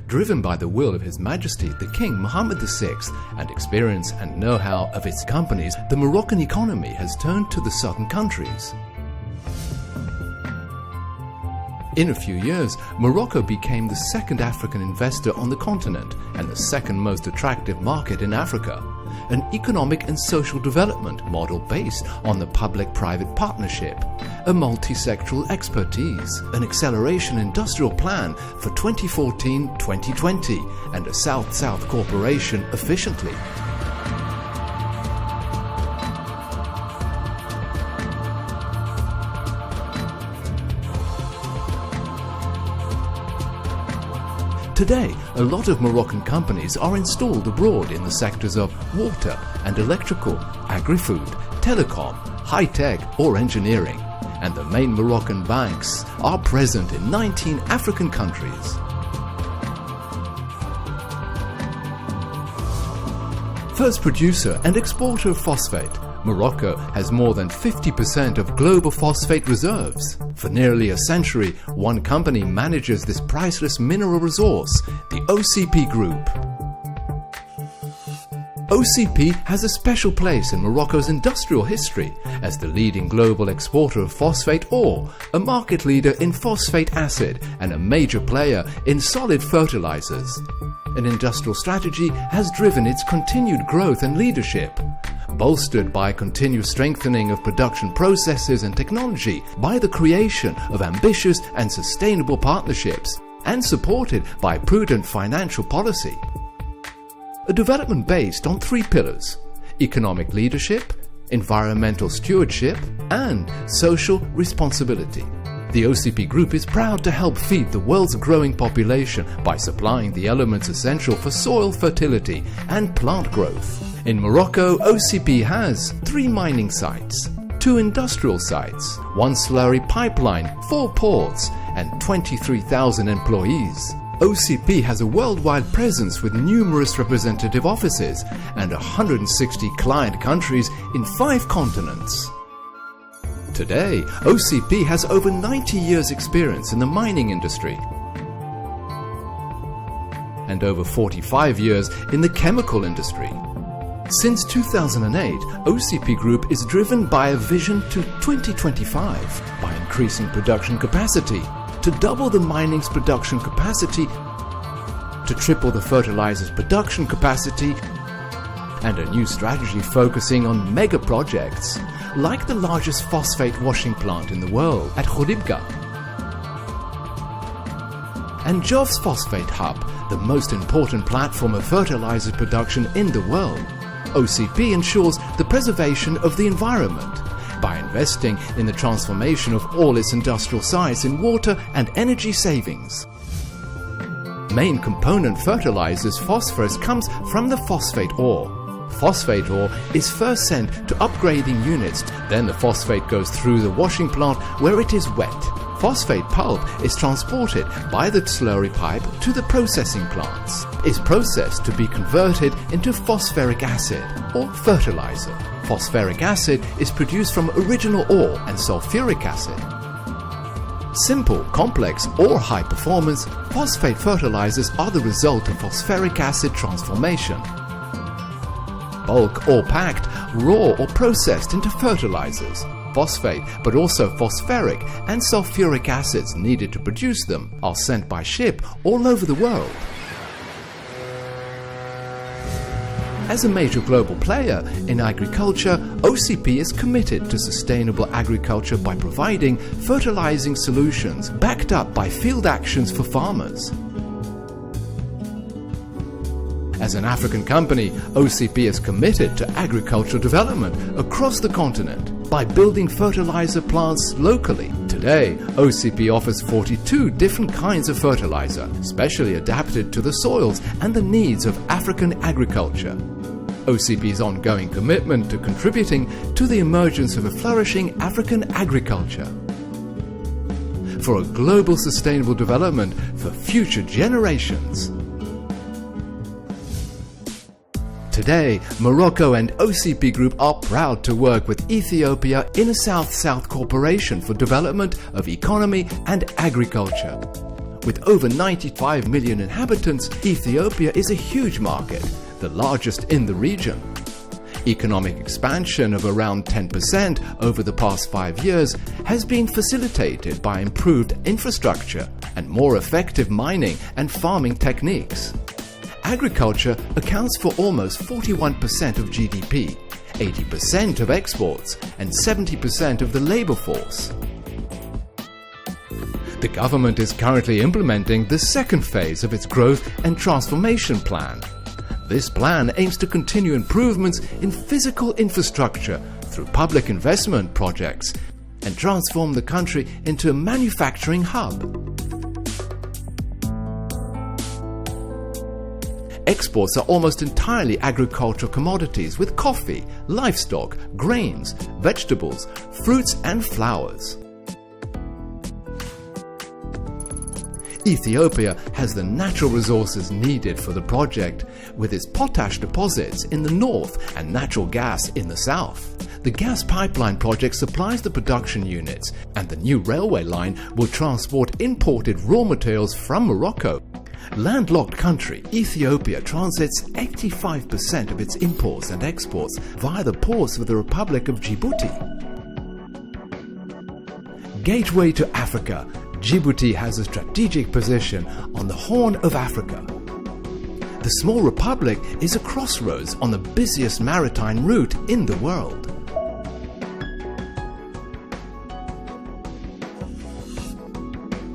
Driven by the will of His Majesty the King Mohammed VI and experience and know-how of its companies, the Moroccan economy has turned to the southern countries. In a few years, Morocco became the second African investor on the continent and the second most attractive market in Africa. An economic and social development model based on the public-private partnership, a multi-sectoral expertise, an acceleration industrial plan for 2014-2020, and a South-South cooperation efficiently. Today, a lot of Moroccan companies are installed abroad in the sectors of water and electrical, agri-food, telecom, high-tech or engineering, and the main Moroccan banks are present in 19 African countries. First producer and exporter of phosphate, Morocco has more than 50% of global phosphate reserves. For nearly a century, one company manages this priceless mineral resource, the OCP Group. OCP has a special place in Morocco's industrial history as the leading global exporter of phosphate ore, a market leader in phosphate acid, and a major player in solid fertilizers. An industrial strategy has driven its continued growth and leadership, bolstered by continuous strengthening of production processes and technology, by the creation of ambitious and sustainable partnerships, and supported by prudent financial policy. A development based on three pillars: economic leadership, environmental stewardship, and social responsibility. The OCP Group is proud to help feed the world's growing population by supplying the elements essential for soil fertility and plant growth. In Morocco, OCP has 3 mining sites, 2 industrial sites, 1 slurry pipeline, 4 ports, and 23,000 employees. OCP has a worldwide presence with numerous representative offices and 160 client countries in 5 continents. Today, OCP has over 90 years' experience in the mining industry and over 45 years in the chemical industry. Since 2008, OCP Group is driven by a vision to 2025 by increasing production capacity, to double the mining's production capacity, to triple the fertilizer's production capacity, and a new strategy focusing on mega projects, like the largest phosphate washing plant in the world at Khouribga, and Jov's Phosphate Hub, the most important platform of fertilizer production in the world. OCP ensures the preservation of the environment by investing in the transformation of all its industrial sites in water and energy savings. Main component fertilizers phosphorus comes from the phosphate ore. Phosphate ore is first sent to upgrading units, then the phosphate goes through the washing plant where it is wet. Phosphate pulp is transported by the slurry pipe to the processing plants. It's processed to be converted into phosphoric acid or fertilizer. Phosphoric acid is produced from original ore and sulfuric acid. Simple, complex or high performance, phosphate fertilizers are the result of phosphoric acid transformation. Bulk or packed, raw or processed into fertilizers. Phosphate, but also phosphoric and sulfuric acids needed to produce them are sent by ship all over the world. As a major global player in agriculture, OCP is committed to sustainable agriculture by providing fertilizing solutions backed up by field actions for farmers. As an African company, OCP is committed to agricultural development across the continent by building fertilizer plants locally. Today, OCP offers 42 different kinds of fertilizer, specially adapted to the soils and the needs of African agriculture. OCP's ongoing commitment to contributing to the emergence of a flourishing African agriculture for a global sustainable development for future generations. Today, Morocco and OCP Group are proud to work with Ethiopia in a South-South cooperation for development of economy and agriculture. With over 95 million inhabitants, Ethiopia is a huge market, the largest in the region. Economic expansion of around 10% over the past 5 years has been facilitated by improved infrastructure and more effective mining and farming techniques. Agriculture accounts for almost 41% of GDP, 80% of exports, and 70% of the labor force. The government is currently implementing the second phase of its growth and transformation plan. This plan aims to continue improvements in physical infrastructure through public investment projects and transform the country into a manufacturing hub. Exports are almost entirely agricultural commodities with coffee, livestock, grains, vegetables, fruits and flowers. Ethiopia has the natural resources needed for the project, with its potash deposits in the north and natural gas in the south. The gas pipeline project supplies the production units, and the new railway line will transport imported raw materials from Morocco. Landlocked country, Ethiopia transits 85% of its imports and exports via the ports of the Republic of Djibouti. Gateway to Africa, Djibouti has a strategic position on the Horn of Africa. The small republic is a crossroads on the busiest maritime route in the world.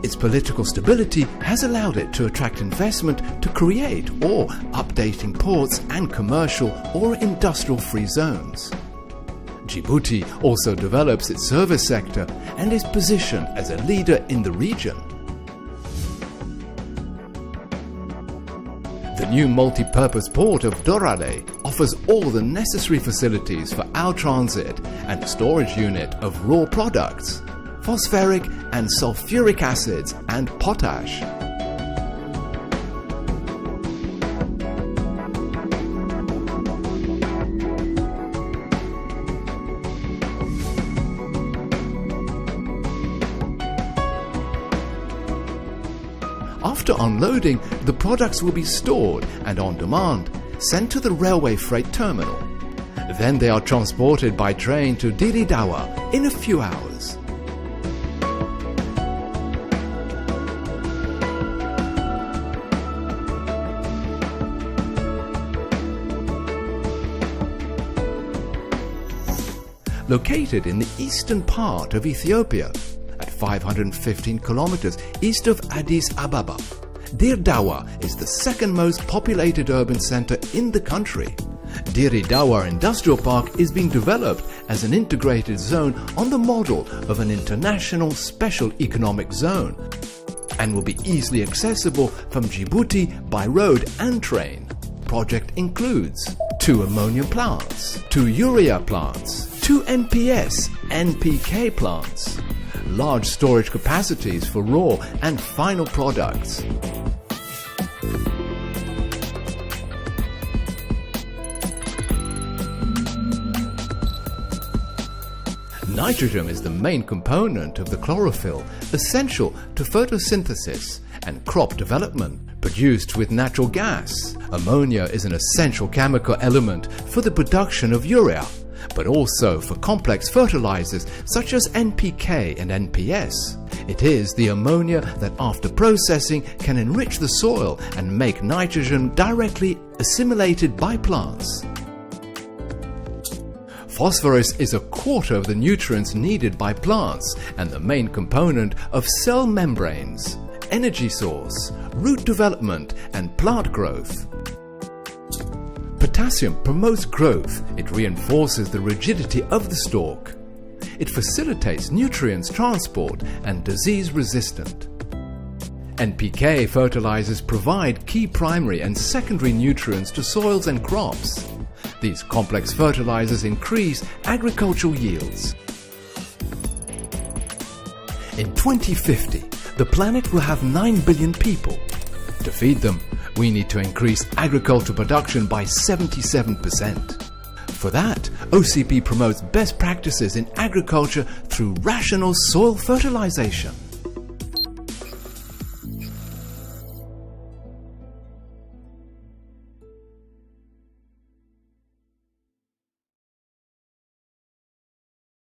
Its political stability has allowed it to attract investment to create or updating ports and commercial or industrial-free zones. Djibouti also develops its service sector and is positioned as a leader in the region. The new multi-purpose port of Dorale offers all the necessary facilities for our transit and a storage unit of raw products, phosphoric and sulfuric acids and potash. After unloading, the products will be stored and on demand sent to the railway freight terminal. Then they are transported by train to Diridawa in a few hours. Located in the eastern part of Ethiopia, at 515 kilometers east of Addis Ababa, Diridawa is the second most populated urban center in the country. Diridawa Industrial Park is being developed as an integrated zone on the model of an international special economic zone and will be easily accessible from Djibouti by road and train. Project includes 2 ammonia plants, 2 urea plants, 2 NPS, NPK plants, large storage capacities for raw and final products. Nitrogen is the main component of the chlorophyll, essential to photosynthesis and crop development. Produced with natural gas, ammonia is an essential chemical element for the production of urea, but also for complex fertilizers such as NPK and NPS. It is the ammonia that after processing can enrich the soil and make nitrogen directly assimilated by plants. Phosphorus is a quarter of the nutrients needed by plants and the main component of cell membranes, energy source, root development and plant growth. Potassium promotes growth. It reinforces the rigidity of the stalk. It facilitates nutrients transport and disease resistant. NPK fertilizers provide key primary and secondary nutrients to soils and crops. These complex fertilizers increase agricultural yields. In 2050, the planet will have 9 billion people. To feed them, we need to increase agriculture production by 77%. For that, OCP promotes best practices in agriculture through rational soil fertilization.